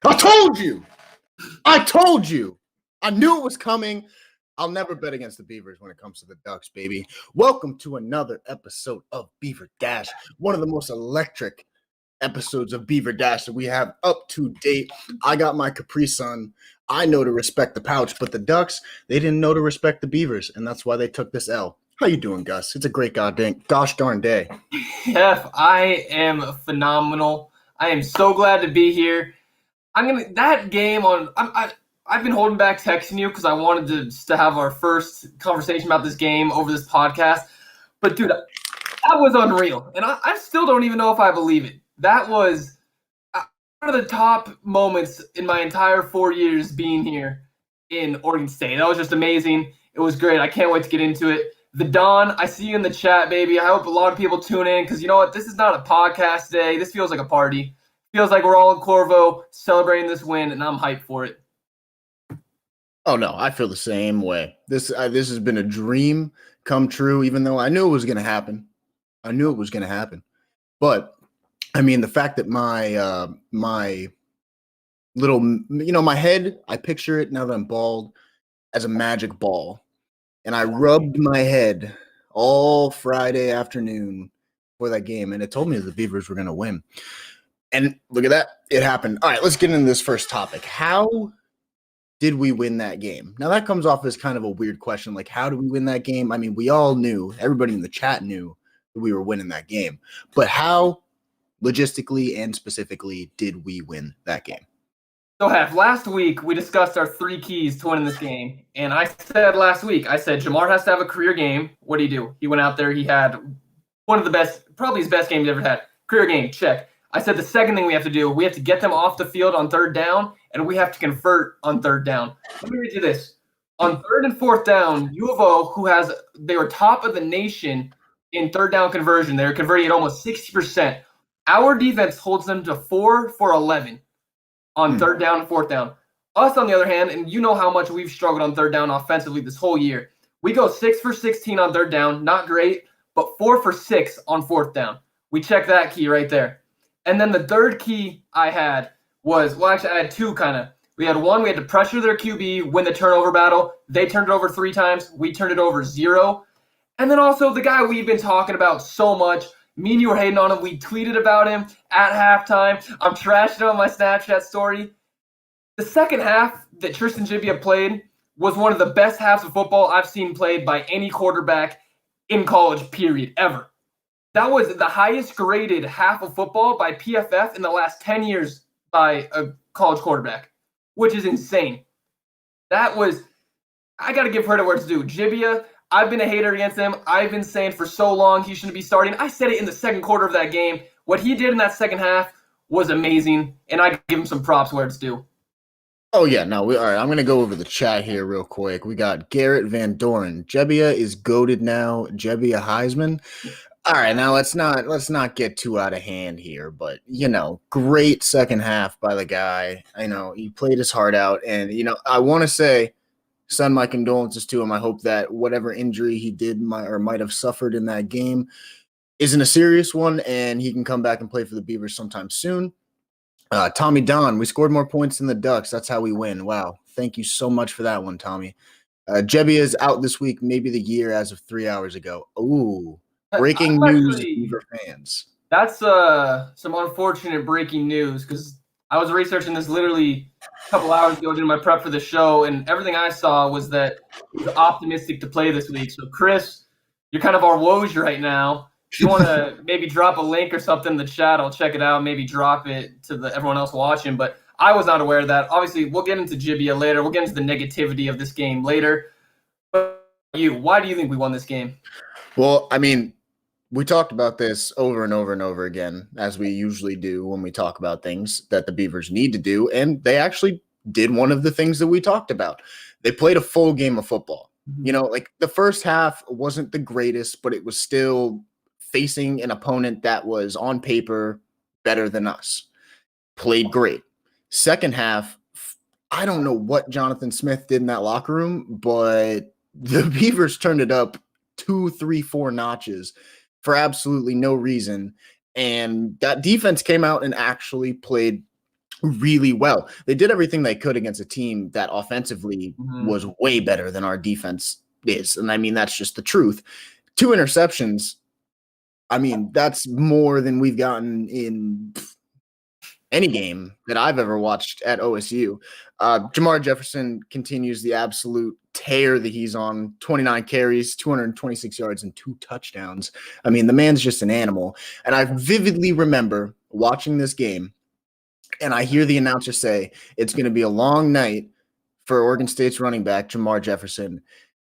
I told you. I told you. I knew it was coming. I'll never bet against the Beavers when it comes to the Ducks, baby. Welcome to another episode of Beaver Dash, one of the most electric episodes of Beaver Dash that we have up to date. I got my Capri Sun. I know to respect the pouch, but the Ducks, they didn't know to respect the Beavers, and that's why they took this L. How you doing, Gus? It's a great gosh darn day. Heff, I am phenomenal. I am so glad to be here. I've been holding back texting you because I wanted to have our first conversation about this game over this podcast. But dude, that was unreal, and I still don't even know if I believe it. That was one of the top moments in my entire 4 years being here in Oregon State. That was just amazing. It was great. I can't wait to get into it. The Don, I see you in the chat, baby. I hope a lot of people tune in because you know what? This is not a podcast day. This feels like a party. Feels like we're all in Corvo celebrating this win, and I'm hyped for it. Oh, no, I feel the same way. This has been a dream come true, even though I knew it was going to happen. But, I mean, the fact that my little, my head, I picture it now that I'm bald as a magic ball. And I rubbed my head all Friday afternoon for that game, and it told me that the Beavers were going to win. And look at that. It happened. All right, let's get into this first topic. How did we win that game? Now, that comes off as kind of a weird question. Like, how did we win that game? I mean, we all knew, everybody in the chat knew that we were winning that game. But how, logistically and specifically, did we win that game? So, Heff, last week we discussed our 3 keys to winning this game. And I said Jamar has to have a career game. What did he do? He went out there. He had one of the best, probably his best game he's ever had. Career game, check. I said the second thing we have to do, we have to get them off the field on third down, and we have to convert on third down. Let me read you this. On third and fourth down, U of O, they were top of the nation in third down conversion. They were converting at almost 60%. Our defense holds them to 4 for 11 on third down and fourth down. Us, on the other hand, and you know how much we've struggled on third down offensively this whole year. We go 6 for 16 on third down, not great, but 4 for 6 on fourth down. We check that key right there. And then the third key I had was, I had 2 kind of. We had one, we had to pressure their QB, win the turnover battle. They turned it over 3 times. We turned it over 0. And then also the guy we've been talking about so much, me and you were hating on him. We tweeted about him at halftime. I'm trashing him on my Snapchat story. The second half that Tristan Gibbia played was one of the best halves of football I've seen played by any quarterback in college, period, ever. That was the highest graded half of football by PFF in the last 10 years by a college quarterback, which is insane. I got to give credit where it's due. Gibbia, I've been a hater against him. I've been saying for so long he shouldn't be starting. I said it in the second quarter of that game. What he did in that second half was amazing, and I give him some props where it's due. Oh, yeah. No, all right. I'm going to go over the chat here real quick. We got Garrett Van Doren. Gebbia is goated now. Gebbia Heisman. All right, now let's not get too out of hand here, but great second half by the guy. I know he played his heart out, and I want to send my condolences to him. I hope that whatever injury he did might have suffered in that game isn't a serious one, and he can come back and play for the Beavers sometime soon. Tommy Don, we scored more points than the Ducks. That's how we win. Wow, thank you so much for that one, Tommy. Gebbia is out this week, maybe the year as of 3 hours ago. Ooh. Breaking news, Beaver fans. That's some unfortunate breaking news because I was researching this literally a couple hours ago doing my prep for the show, and everything I saw was that he's optimistic to play this week. So, Chris, you're kind of our Woj right now. If you want to maybe drop a link or something in the chat, I'll check it out, maybe drop it to everyone else watching. But I was not aware of that. Obviously, we'll get into Gibbia later. We'll get into the negativity of this game later. But why do you think we won this game? Well, I mean, we talked about this over and over and over again, as we usually do when we talk about things that the Beavers need to do, and they actually did one of the things that we talked about. They played a full game of football. Like the first half wasn't the greatest, but it was still facing an opponent that was on paper better than us. Played great. Second half, I don't know what Jonathan Smith did in that locker room, but the Beavers turned it up 2, 3, 4 notches for absolutely no reason. And that defense came out and actually played really well. They did everything they could against a team that offensively Mhm. was way better than our defense is. And I mean, that's just the truth. 2 interceptions. I mean, that's more than we've gotten in any game that I've ever watched at OSU. Jamar Jefferson continues the absolute tear that he's on. 29 carries, 226 yards, and 2 touchdowns. I mean, the man's just an animal. And I vividly remember watching this game, and I hear the announcer say, it's going to be a long night for Oregon State's running back, Jamar Jefferson.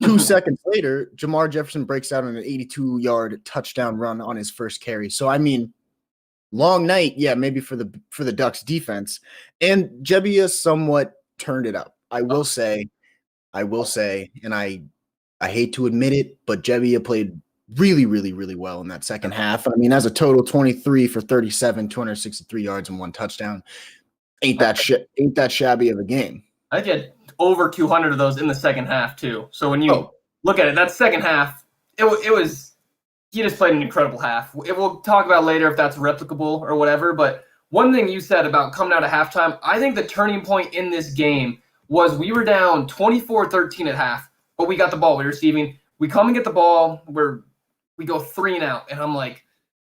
2 seconds later, Jamar Jefferson breaks out on an 82-yard touchdown run on his first carry. So, I mean, long night, yeah, maybe for the Ducks defense. And Jebbia somewhat turned it up. I will say, and I hate to admit it, but Jebbia played really, really, really well in that second half. I mean, as a total 23 for 37, 263 yards and 1 touchdown. Ain't that shabby of a game. I think he had over 200 of those in the second half too. So when you look at it, that second half, it was he just played an incredible half. We'll talk about later if that's replicable or whatever. But one thing you said about coming out of halftime, I think the turning point in this game was we were down 24-13 at half, but we got the ball. We were receiving. We come and get the ball. We go 3 and out, and I'm like,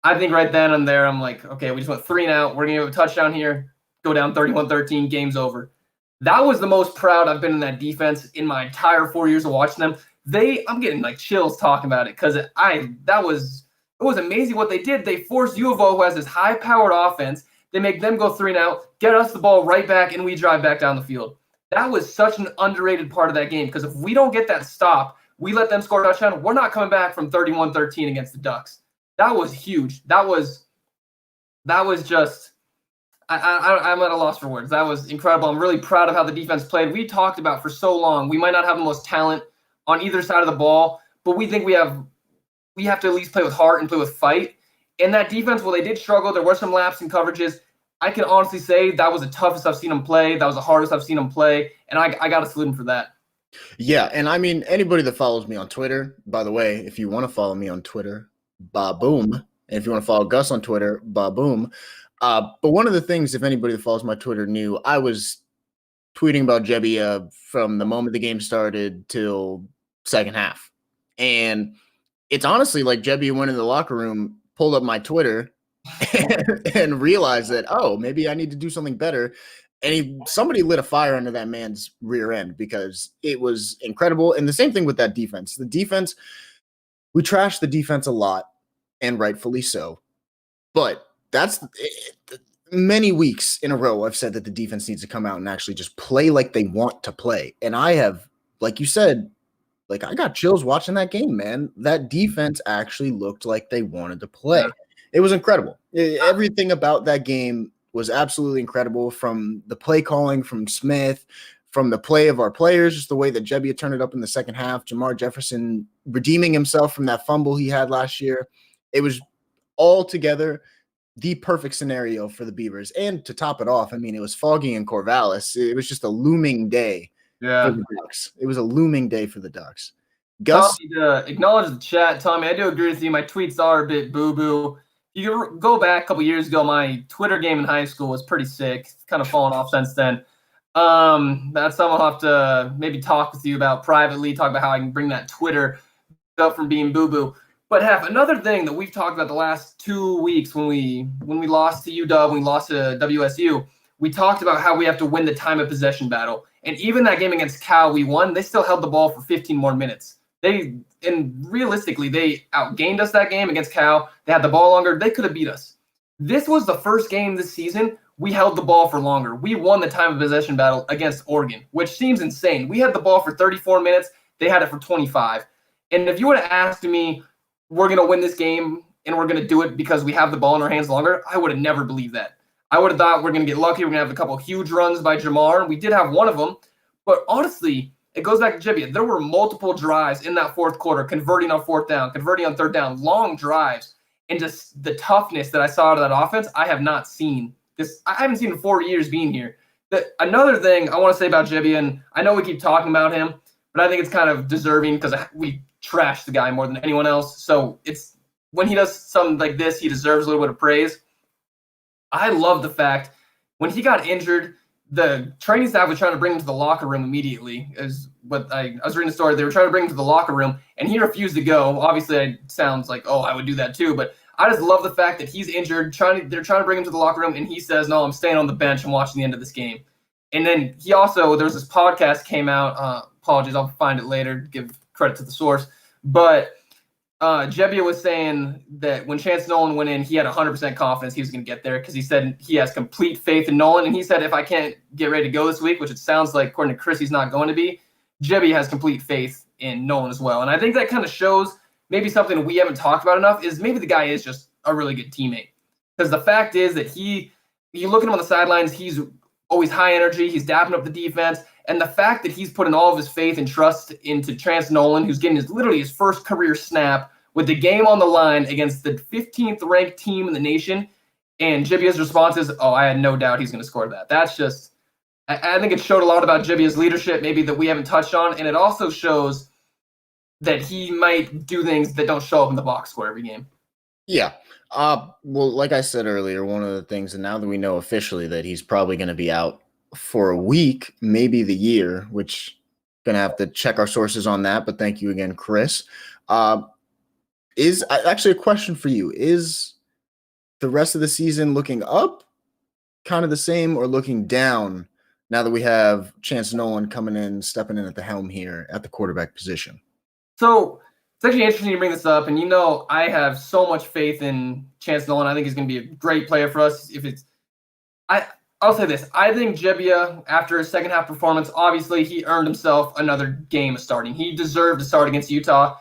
I think right then and there, I'm like, okay, we just went 3 and out. We're gonna get a touchdown here. Go down 31-13. Game's over. That was the most proud I've been in that defense in my entire 4 years of watching them. I'm getting like chills talking about it because it was amazing what they did. They forced U of O, who has this high-powered offense. They make them go 3 and out, get us the ball right back, and we drive back down the field. That was such an underrated part of that game because if we don't get that stop, we let them score a touchdown, we're not coming back from 31-13 against the Ducks. That was huge. That was just I'm at a loss for words. That was incredible. I'm really proud of how the defense played. We talked about for so long, we might not have the most talent on either side of the ball, but we think we have to at least play with heart and play with fight. And that defense, well, they did struggle. There were some laps in coverages. I can honestly say that was the toughest I've seen them play. That was the hardest I've seen them play. And I got to salute them for that. Yeah, and I mean, anybody that follows me on Twitter, by the way, if you want to follow me on Twitter, ba-boom. And if you want to follow Gus on Twitter, ba-boom. But one of the things, if anybody that follows my Twitter knew, I was tweeting about Jebbia from the moment the game started till second half. And it's honestly like Jebbia went in the locker room, pulled up my Twitter, and realized that, oh, maybe I need to do something better. And somebody lit a fire under that man's rear end because it was incredible. And the same thing with that defense. The defense, we trashed the defense a lot, and rightfully so. But that's many weeks in a row I've said that the defense needs to come out and actually just play like they want to play. And I have, like you said, like I got chills watching that game, man. That defense actually looked like they wanted to play. Yeah. It was incredible. Everything about that game was absolutely incredible, from the play calling from Smith, from the play of our players, just the way that Jebbia turned it up in the second half, Jamar Jefferson redeeming himself from that fumble he had last year. It was all together the perfect scenario for the Beavers. And to top it off, I mean, it was foggy in Corvallis. It was just a looming day for the Ducks. It was a looming day for the Ducks. Gus? Tommy, acknowledge the chat. Tommy, I do agree with you. My tweets are a bit boo-boo. You go back a couple years ago, my Twitter game in high school was pretty sick. It's kind of fallen off since then. That's something I'll have to maybe talk with you about privately, talk about how I can bring that Twitter up from being boo-boo. But Heff, another thing that we've talked about the last 2 weeks when we lost to UW, when we lost to WSU, we talked about how we have to win the time of possession battle. And even that game against Cal, we won. They still held the ball for 15 more minutes. Realistically, they outgained us that game against Cal. They had the ball longer. They could have beat us. This was the first game this season we held the ball for longer. We won the time of possession battle against Oregon, which seems insane. We had the ball for 34 minutes. They had it for 25. And if you would have asked me, we're going to win this game and we're going to do it because we have the ball in our hands longer, I would have never believed that. I would have thought we're going to get lucky. We're going to have a couple of huge runs by Jamar, and we did have one of them. But honestly, it goes back to Jebbia. There were multiple drives in that fourth quarter, converting on fourth down, converting on third down, long drives, and just the toughness that I saw out of that offense, I have not seen. I haven't seen in 4 years being here. Another thing I want to say about Jebbia, and I know we keep talking about him, but I think it's kind of deserving because we trash the guy more than anyone else. So it's when he does something like this, he deserves a little bit of praise. I love the fact When he got injured, the training staff was trying to bring him to the locker room immediately. Is what I was reading the story. They were trying to bring him to the locker room, and he refused to go. Obviously, it sounds like, oh, I would do that too. But I just love the fact that he's injured. They're trying to bring him to the locker room, and he says, "No, I'm staying on the bench and watching the end of this game." And then there's this podcast came out. Apologies, I'll find it later. Give credit to the source, but Jebbia was saying that when Chance Nolan went in, he had 100% confidence he was going to get there because he said he has complete faith in Nolan. And he said, if I can't get ready to go this week, which it sounds like, according to Chris, he's not going to be, Jebbia has complete faith in Nolan as well. And I think that kind of shows maybe something we haven't talked about enough is maybe the guy is just a really good teammate. Because the fact is that you look at him on the sidelines, he's always high energy. He's dapping up the defense. And the fact that he's putting all of his faith and trust into Chance Nolan, who's getting literally his first career snap with the game on the line against the 15th ranked team in the nation, and Jibbia's response is, oh, I had no doubt he's going to score that. That's just, I think it showed a lot about Jibbia's leadership, maybe that we haven't touched on, and it also shows that he might do things that don't show up in the box score every game. Yeah. Well, like I said earlier, one of the things, and now that we know officially that he's probably going to be out for a week, maybe the year, which going to have to check our sources on that. But thank you again, Chris. Is actually a question for you. Is the rest of the season looking up, kind of the same, or looking down now that we have Chance Nolan coming in, stepping in at the helm here at the quarterback position? So it's actually interesting to bring this up. And I have so much faith in Chance Nolan. I think he's going to be a great player for us. I'll say this. I think Jebbia, after his second half performance, obviously he earned himself another game of starting. He deserved to start against Utah.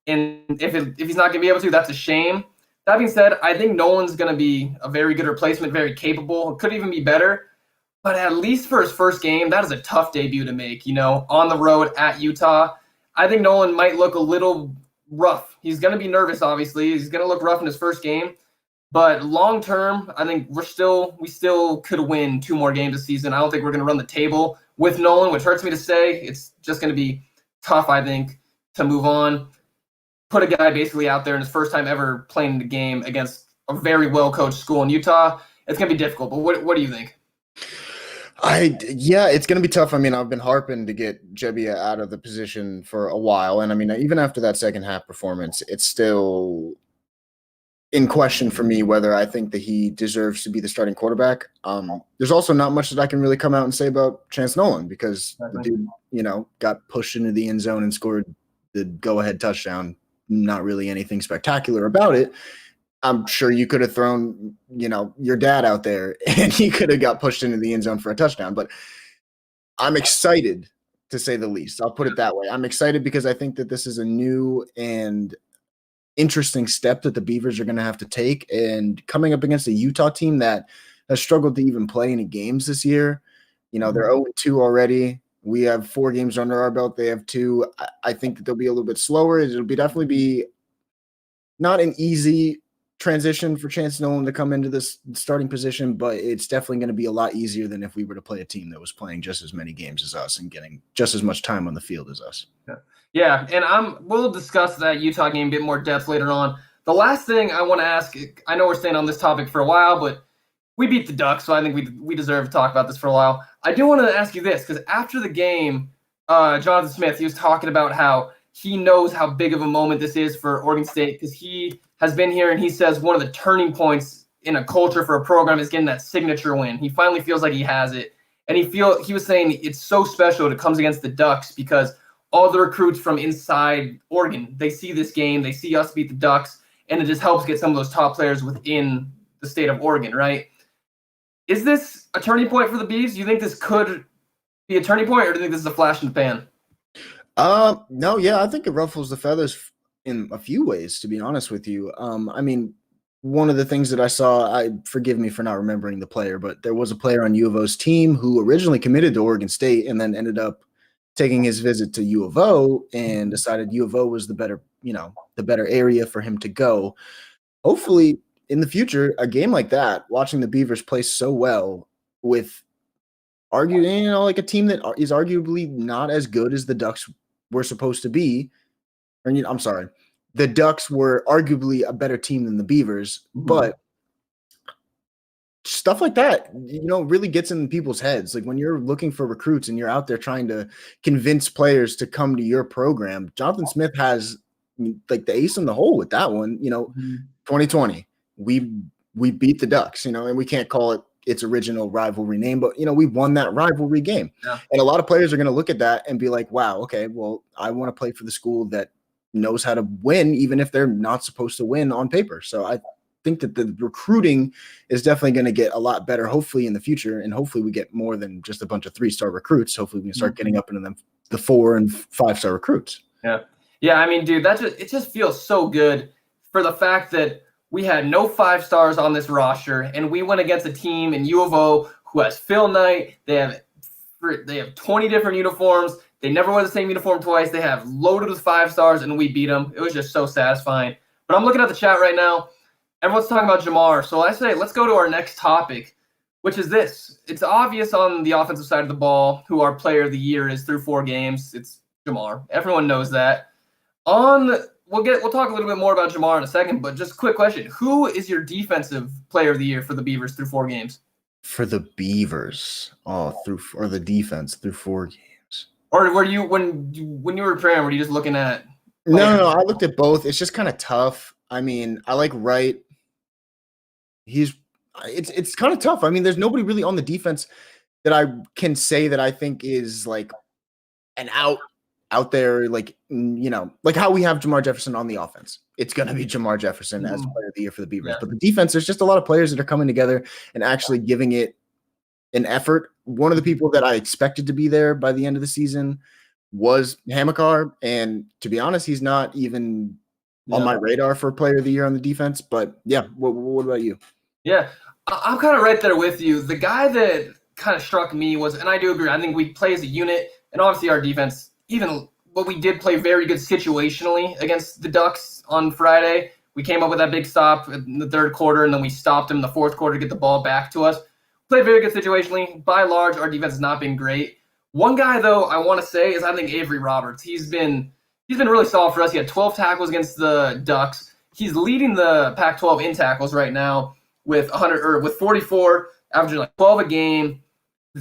And if he's not going to be able to, that's a shame. That being said, I think Nolan's going to be a very good replacement, very capable. Could even be better. But at least for his first game, that is a tough debut to make, on the road at Utah. I think Nolan might look a little rough. He's going to be nervous, obviously. He's going to look rough in his first game. But long term, I think we still could win 2 more games this season. I don't think we're going to run the table with Nolan, which hurts me to say. It's just going to be tough, I think, to move on. Put a guy basically out there in his first time ever playing the game against a very well-coached school in Utah. It's going to be difficult. But what do you think? Yeah, it's going to be tough. I mean, I've been harping to get Jebbia out of the position for a while. And I mean, even after that second half performance, it's still in question for me whether I think that he deserves to be the starting quarterback. There's also not much that I can really come out and say about Chance Nolan because the dude, got pushed into the end zone and scored the go-ahead touchdown. Not really anything spectacular about it. I'm sure you could have thrown, your dad out there and he could have got pushed into the end zone for a touchdown. But I'm excited, to say the least. I'll put it that way. I'm excited because I think that this is a new and interesting step that the Beavers are going to have to take. And coming up against a Utah team that has struggled to even play any games this year, they're 0-2 already. We have 4 games under our belt. They have 2. I think that they'll be a little bit slower. It'll definitely be not an easy transition for Chance Nolan to come into this starting position, but it's definitely going to be a lot easier than if we were to play a team that was playing just as many games as us and getting just as much time on the field as us. Yeah, and we'll discuss that Utah game in a bit more depth later on. The last thing I want to ask, I know we're staying on this topic for a while, but we beat the Ducks, so I think we deserve to talk about this for a while. I do want to ask you this, because after the game, Jonathan Smith, he was talking about how he knows how big of a moment this is for Oregon State because he has been here, and he says one of the turning points in a culture for a program is getting that signature win. He finally feels like he has it, and he was saying it's so special it comes against the Ducks because all the recruits from inside Oregon, they see this game, they see us beat the Ducks, and it just helps get some of those top players within the state of Oregon, right? Is this a turning point for the Beavs? Do you think this could be a turning point, or do you think this is a flash in the pan? No, yeah, I think it ruffles the feathers in a few ways, to be honest with you. I mean, one of the things that I saw, forgive me for not remembering the player, but there was a player on U of O's team who originally committed to Oregon State and then ended up taking his visit to U of O and decided U of O was the better area for him to go. Hopefully, in the future, a game like that, watching the Beavers play so well with like a team that is arguably not as good as the Ducks were supposed to be. I'm sorry. The Ducks were arguably a better team than the Beavers, but stuff like that, really gets in people's heads. Like when you're looking for recruits and you're out there trying to convince players to come to your program, Jonathan Smith has like the ace in the hole with that one. 2020, we beat the Ducks, and we can't call it its original rivalry name, but we won that rivalry game. Yeah. And a lot of players are going to look at that and be like, wow, okay, well, I want to play for the school that knows how to win, even if they're not supposed to win on paper. So I think that the recruiting is definitely going to get a lot better, hopefully in the future. And hopefully we get more than just a bunch of 3-star recruits. Hopefully we can start getting up into them, the 4 and 5-star recruits. Yeah. Yeah. I mean, dude, it just feels so good for the fact that we had no 5 stars on this roster, and we went against a team in U of O who has Phil Knight. They have 20 different uniforms. They never wear the same uniform twice. They have loaded with 5 stars, and we beat them. It was just so satisfying. But I'm looking at the chat right now. Everyone's talking about Jamar. So I say let's go to our next topic, which is this. It's obvious on the offensive side of the ball who our player of the year is through 4 games. It's Jamar. Everyone knows that. We'll talk a little bit more about Jamar in a second, but just a quick question. Who is your defensive player of the year for the Beavers through 4 games? For the Beavers. Or the defense through 4 games. Or were you when you were preparing, were you just looking at No, I looked at both. It's just kind of tough. I mean, I like Wright. It's kind of tough. I mean, there's nobody really on the defense that I can say that I think is like an out there, like, like how we have Jamar Jefferson on the offense. It's going to be Jamar Jefferson as player of the year for the Beavers. Yeah. But the defense, there's just a lot of players that are coming together and actually giving it an effort. One of the people that I expected to be there by the end of the season was Hamilcar. And to be honest, he's not even on my radar for player of the year on the defense. But yeah, what about you? Yeah, I'm kind of right there with you. The guy that kind of struck me was, and I do agree, I think we play as a unit, and obviously our defense, even what we did play very good situationally against the Ducks on Friday. We came up with that big stop in the 3rd quarter, and then we stopped them in the 4th quarter to get the ball back to us. Played very good situationally. By and large, our defense has not been great. One guy, though, I want to say is I think Avery Roberts. He's been really solid for us. He had 12 tackles against the Ducks. He's leading the Pac-12 in tackles right now with 44, averaging like 12 a game,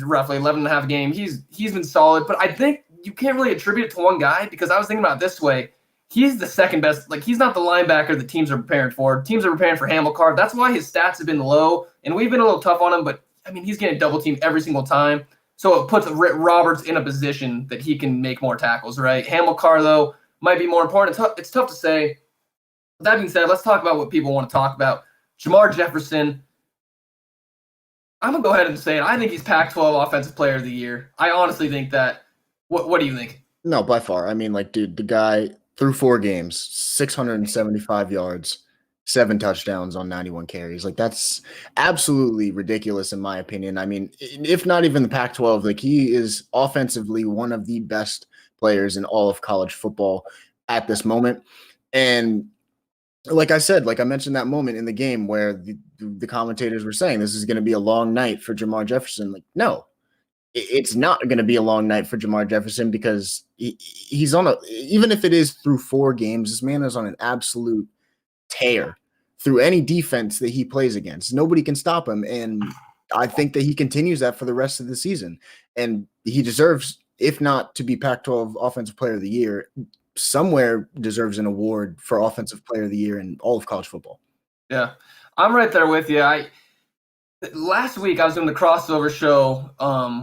roughly 11 and a half a game. He's been solid, but I think you can't really attribute it to one guy, because I was thinking about it this way. He's the second best. Like, he's not the linebacker that teams are preparing for. Teams are preparing for Hamilcar. That's why his stats have been low, and we've been a little tough on him, but I mean, he's getting double teamed every single time. So it puts Roberts in a position that he can make more tackles, right? Hamilcar, though, might be more important. It's tough to say. That being said, let's talk about what people want to talk about. Jamar Jefferson. I'm going to go ahead and say it. I think he's Pac-12 Offensive Player of the Year. I honestly think that. What do you think? No, by far. I mean, like, dude, the guy through 4 games, 675 yards, 7 touchdowns on 91 carries. Like, that's absolutely ridiculous in my opinion. I mean, if not even the Pac-12, like, he is offensively one of the best players in all of college football at this moment. And like I said, like I mentioned that moment in the game where the commentators were saying this is going to be a long night for Jamar Jefferson. Like, no, it's not going to be a long night for Jamar Jefferson, because he's on even if it is through 4 games, this man is on an absolute tear through any defense that he plays against. Nobody can stop him. And I think that he continues that for the rest of the season. And he deserves, if not to be Pac-12 Offensive Player of the Year, somewhere deserves an award for Offensive Player of the Year in all of college football. Yeah, I'm right there with you. Last week I was doing the crossover show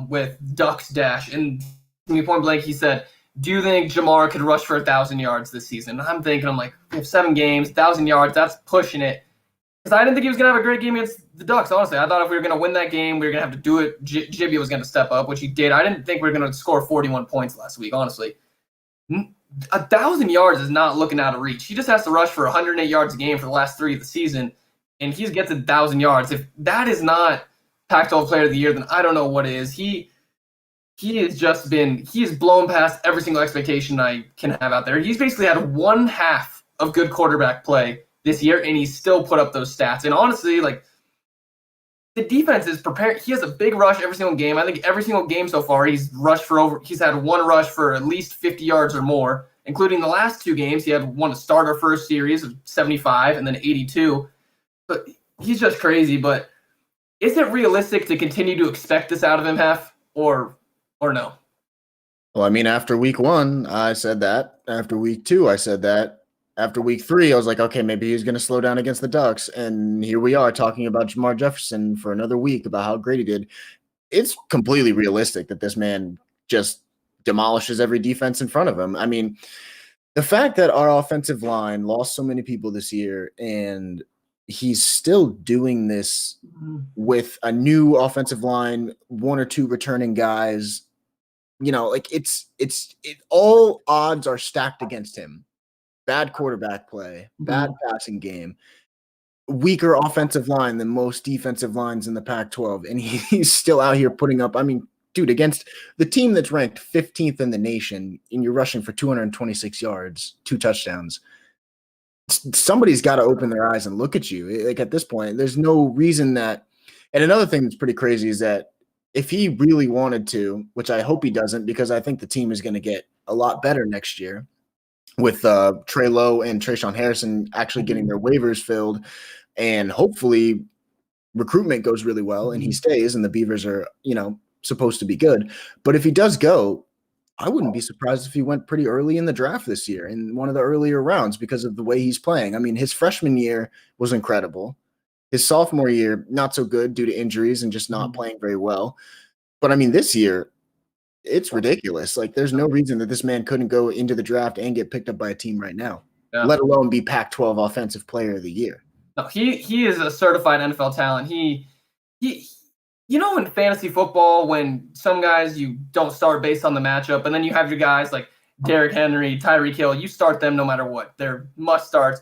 with Ducks Dash, and to me point blank he said, "Do you think Jamar could rush for 1,000 yards this season?" And I'm like, we have 7 games, 1,000 yards, that's pushing it. Because I didn't think he was going to have a great game against the Ducks, honestly. I thought if we were going to win that game, we were going to have to do it. Jibby was going to step up, which he did. I didn't think we were going to score 41 points last week, honestly. 1,000 yards is not looking out of reach. He just has to rush for 108 yards a game for the last 3 of the season, and he gets 1,000 yards. If that is not Pac-12 Player of the Year, then I don't know what is. He has blown past every single expectation I can have out there. He's basically had 1/2 of good quarterback play this year, and he's still put up those stats. And honestly, like, the defense is prepared. He has a big rush every single game. I think every single game so far, he's had 1 rush for at least 50 yards or more, including the last 2 games. He had 1 to start our first series of 75 and then 82. But he's just crazy. But Is it realistic to continue to expect this out of him, Heff, or no? Well, I mean, after week 1, I said that. After week 2, I said that. After week 3, I was like, okay, maybe he's going to slow down against the Ducks. And here we are talking about Jamar Jefferson for another week about how great he did. It's completely realistic that this man just demolishes every defense in front of him. I mean, the fact that our offensive line lost so many people this year and he's still doing this with a new offensive line, 1 or 2 returning guys, like all odds are stacked against him. Bad quarterback play, bad passing game, weaker offensive line than most defensive lines in the Pac-12, and he's still out here putting up. I mean, dude, against the team that's ranked 15th in the nation, and you're rushing for 226 yards, 2 touchdowns. Somebody's got to open their eyes and look at you. Like, at this point, there's no reason that. And another thing that's pretty crazy is that if he really wanted to, which I hope he doesn't, because I think the team is going to get a lot better next year with Trey Lowe and Trayshawn Harrison actually getting their waivers filled, and hopefully recruitment goes really well and he stays and the Beavers are, supposed to be good. But if he does go, I wouldn't be surprised if he went pretty early in the draft this year in one of the earlier rounds because of the way he's playing. I mean, his freshman year was incredible. His sophomore year, not so good due to injuries and just not playing very well. But I mean, this year, it's ridiculous. Like, there's no reason that this man couldn't go into the draft and get picked up by a team right now, let alone be Pac-12 Offensive Player of the Year. No, he is a certified NFL talent. He in fantasy football, when some guys you don't start based on the matchup, and then you have your guys like Derrick Henry, Tyreek Hill, you start them no matter what. They're must starts.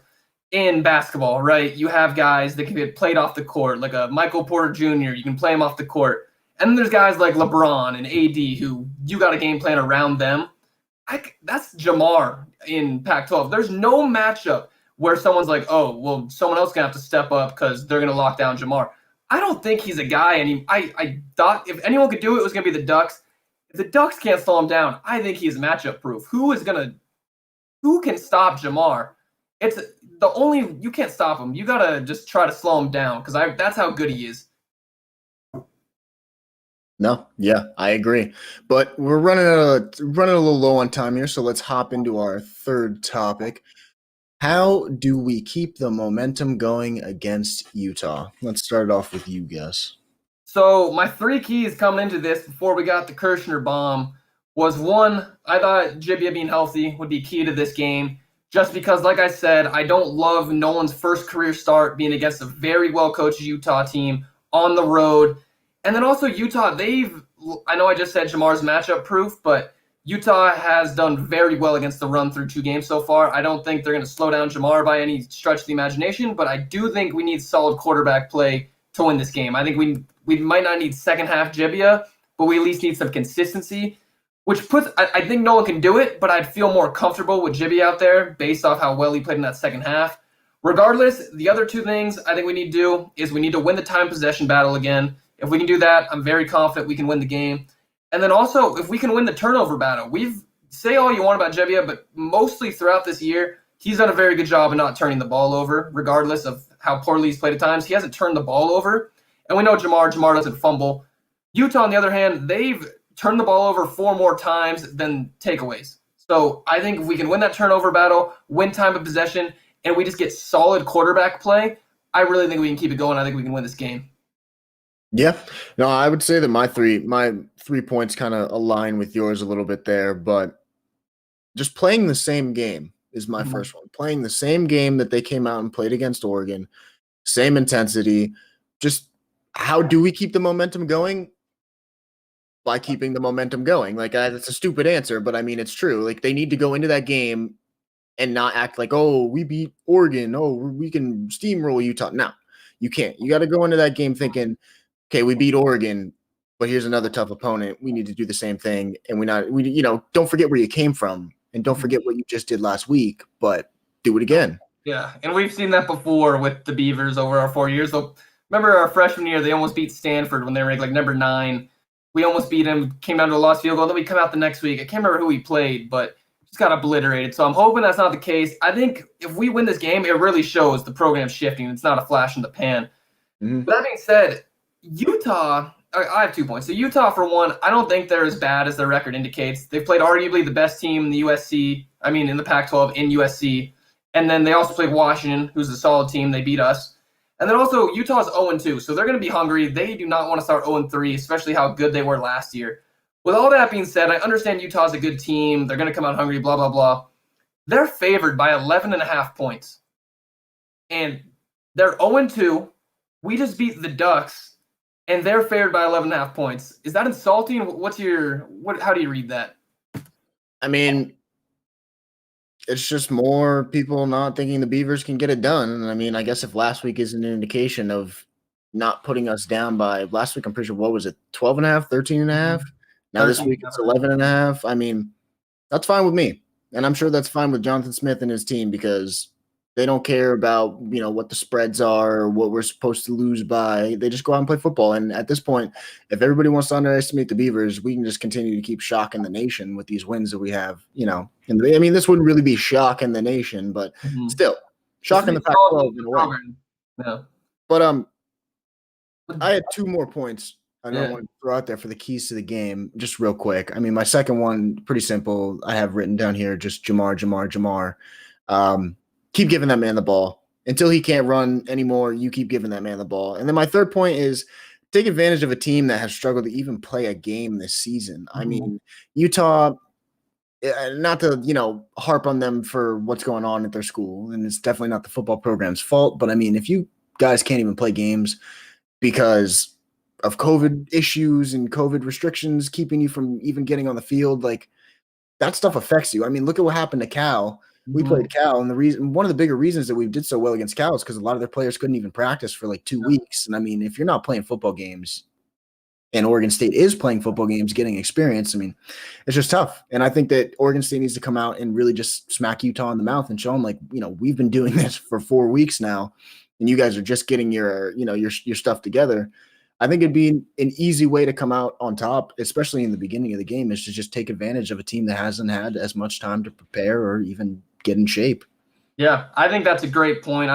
In basketball, right? You have guys that can get played off the court, like a Michael Porter Jr. You can play him off the court. And then there's guys like LeBron and AD who you got a game plan around them. That's Jamar in Pac-12. There's no matchup where someone's like, oh, well, someone else is going to have to step up because they're going to lock down Jamar. I don't think he's a guy. And I thought if anyone could do it, it was going to be the Ducks. If the Ducks can't slow him down, I think he's matchup proof. Who can stop Jamar? It's you can't stop him. You got to just try to slow him down because that's how good he is. No, yeah, I agree. But we're running a little low on time here, so let's hop into our third topic. How do we keep the momentum going against Utah? Let's start off with you, Gus. So my 3 keys coming into this before we got the Kirshner bomb was, 1, I thought Jibia being healthy would be key to this game. Just because, like I said, I don't love Nolan's first career start being against a very well-coached Utah team on the road. And then also Utah, I know I just said Jamar's matchup proof, but Utah has done very well against the run through 2 games so far. I don't think they're going to slow down Jamar by any stretch of the imagination, but I do think we need solid quarterback play to win this game. I think we might not need second half Jibia, but we at least need some consistency. Which I think Nolan can do it, but I'd feel more comfortable with Jibby out there based off how well he played in that second half. Regardless, the other 2 things I think we need to do is we need to win the time possession battle again. If we can do that, I'm very confident we can win the game. And then also, if we can win the turnover battle, say all you want about Jibby, but mostly throughout this year, he's done a very good job of not turning the ball over, regardless of how poorly he's played at times. He hasn't turned the ball over. And we know Jamar doesn't fumble. Utah, on the other hand, they've turn the ball over 4 more times than takeaways. So I think if we can win that turnover battle, win time of possession, and we just get solid quarterback play, I really think we can keep it going. I think we can win this game. Yeah. No, I would say that my 3 points kind of align with yours a little bit there, but just playing the same game is my first one. Playing the same game that they came out and played against Oregon, same intensity. Just how do we keep the momentum going? By keeping the momentum going. Like, that's a stupid answer, but I mean, it's true. Like, they need to go into that game and not act like, oh, we beat Oregon. Oh, we can steamroll Utah. No, you can't. You got to go into that game thinking, okay, we beat Oregon, but here's another tough opponent. We need to do the same thing. And don't forget where you came from and don't forget what you just did last week, but do it again. Yeah. And we've seen that before with the Beavers over our 4 years. So remember our freshman year, they almost beat Stanford when they were like number 9. We almost beat him, came down to a lost field goal. Then we come out the next week. I can't remember who we played, but just got obliterated. So I'm hoping that's not the case. I think if we win this game, it really shows the program's shifting. It's not a flash in the pan. But that being said, Utah, I have 2 points. So Utah, for one, I don't think they're as bad as their record indicates. They've played arguably the best team in the in the Pac-12 in USC. And then they also played Washington, who's a solid team. They beat us. And then also Utah's 0-2, so they're going to be hungry. They do not want to start 0-3, especially how good they were last year. With all that being said, I understand Utah's a good team. They're going to come out hungry, blah, blah, blah. They're favored by 11.5 points. And they're 0-2. We just beat the Ducks, and they're favored by 11.5 points. Is that insulting? How do you read that? I mean, it's just more people not thinking the Beavers can get it done. And I mean, I guess if last week is an indication of not putting us down by last week, I'm pretty sure, what was it, 12.5, 13.5? Now this week it's 11.5. I mean, that's fine with me. And I'm sure that's fine with Jonathan Smith and his team because they don't care about, what the spreads are or what we're supposed to lose by. They just go out and play football. And at this point, if everybody wants to underestimate the Beavers, we can just continue to keep shocking the nation with these wins that we have, this wouldn't really be shocking the nation, but still shocking the Pac-12 in a way. Yeah. But I had 2 more points I want to throw out there for the keys to the game, just real quick. I mean, my second one, pretty simple. I have written down here just Jamar. Keep giving that man the ball. Until he can't run anymore, you keep giving that man the ball. And then my third point is take advantage of a team that has struggled to even play a game this season. I mean, Utah, not to, harp on them for what's going on at their school, and it's definitely not the football program's fault, but I mean, if you guys can't even play games because of COVID issues and COVID restrictions keeping you from even getting on the field, like that stuff affects you. I mean, look at what happened to Cal. We played Cal, and one of the bigger reasons that we did so well against Cal is because a lot of their players couldn't even practice for like 2 weeks. And I mean, if you're not playing football games and Oregon State is playing football games, getting experience, I mean, it's just tough. And I think that Oregon State needs to come out and really just smack Utah in the mouth and show them, like, we've been doing this for 4 weeks now, and you guys are just getting your stuff together. I think it'd be an easy way to come out on top, especially in the beginning of the game, is to just take advantage of a team that hasn't had as much time to prepare or even get in shape. Yeah, I think that's a great point.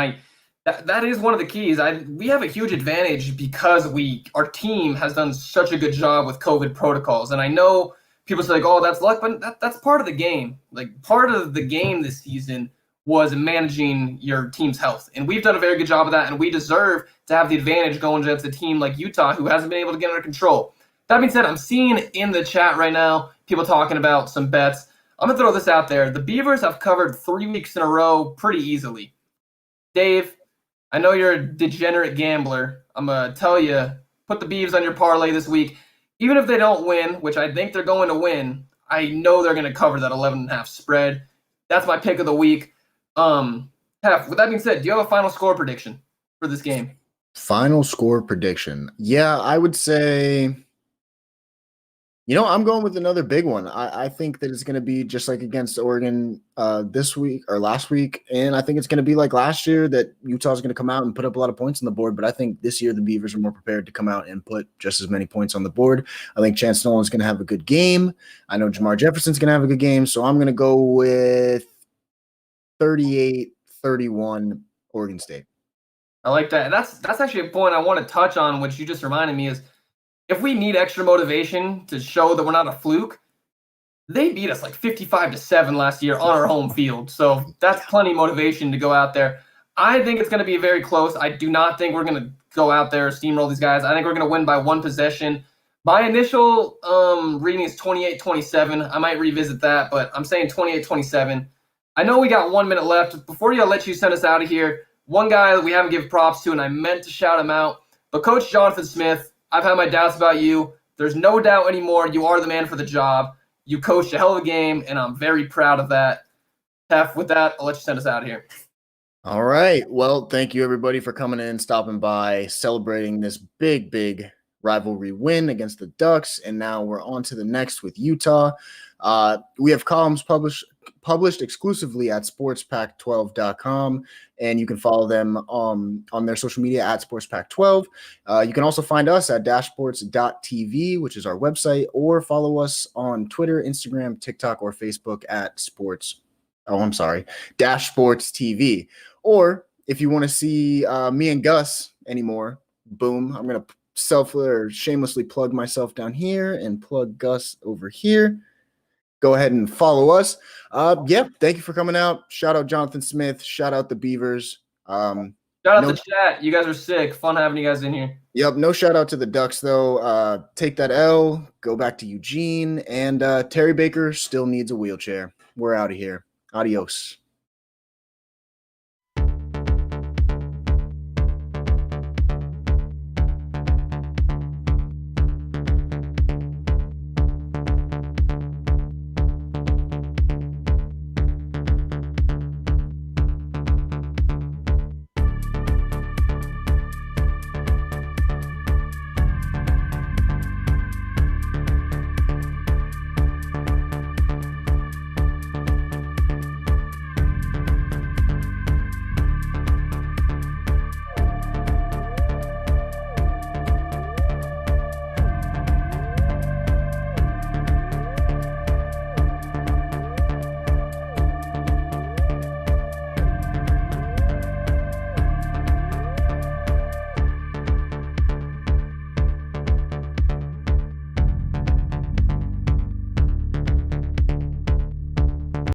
That is one of the keys. We have a huge advantage because our team has done such a good job with COVID protocols. And I know people say, like, oh, that's luck, but that's part of the game. Like, part of the game this season was managing your team's health. And we've done a very good job of that, and we deserve to have the advantage going against a team like Utah who hasn't been able to get under control. That being said, I'm seeing in the chat right now people talking about some bets. I'm going to throw this out there. The Beavers have covered 3 weeks in a row pretty easily. Dave, I know you're a degenerate gambler. I'm going to tell you, put the Beavs on your parlay this week. Even if they don't win, which I think they're going to win, I know they're going to cover that 11.5 spread. That's my pick of the week. Heff, with that being said, do you have a final score prediction for this game? Final score prediction. Yeah, I would say, I'm going with another big one. I think that it's going to be just like against Oregon this week or last week. And I think it's going to be like last year that Utah's going to come out and put up a lot of points on the board. But I think this year the Beavers are more prepared to come out and put just as many points on the board. I think Chance Nolan's going to have a good game. I know Jamar Jefferson's going to have a good game. So I'm going to go with 38-31 Oregon State. I like that. That's actually a point I want to touch on, which you just reminded me is, if we need extra motivation to show that we're not a fluke, they beat us like 55-7 last year on our home field. So that's plenty of motivation to go out there. I think it's going to be very close. I do not think we're going to go out there steamroll these guys. I think we're going to win by 1 possession. My initial reading is 28-27. I might revisit that, but I'm saying 28-27. I know we got 1 minute left. Before I let you send us out of here, one guy that we haven't given props to, and I meant to shout him out, but Coach Jonathan Smith, I've had my doubts about you. There's no doubt anymore. You are the man for the job. You coached a hell of a game, and I'm very proud of that. Heff, with that, I'll let you send us out of here. All right. Well, thank you, everybody, for coming in, stopping by, celebrating this big rivalry win against the Ducks. And now we're on to the next with Utah. We have columns published exclusively at sportspac12.com, and you can follow them on their social media at sportspac12. You can also find us at dashsports.tv, which is our website, or follow us on Twitter, Instagram, TikTok, or Facebook at Dash Sports TV. Or if you want to see me and Gus anymore, boom, I'm going to shamelessly plug myself down here and plug Gus over here. Go ahead and follow us. Thank you for coming out. Shout out Jonathan Smith. Shout out the Beavers. Shout out the chat. You guys are sick. Fun having you guys in here. Yep. No shout out to the Ducks, though. Take that L. Go back to Eugene. And Terry Baker still needs a wheelchair. We're out of here. Adios.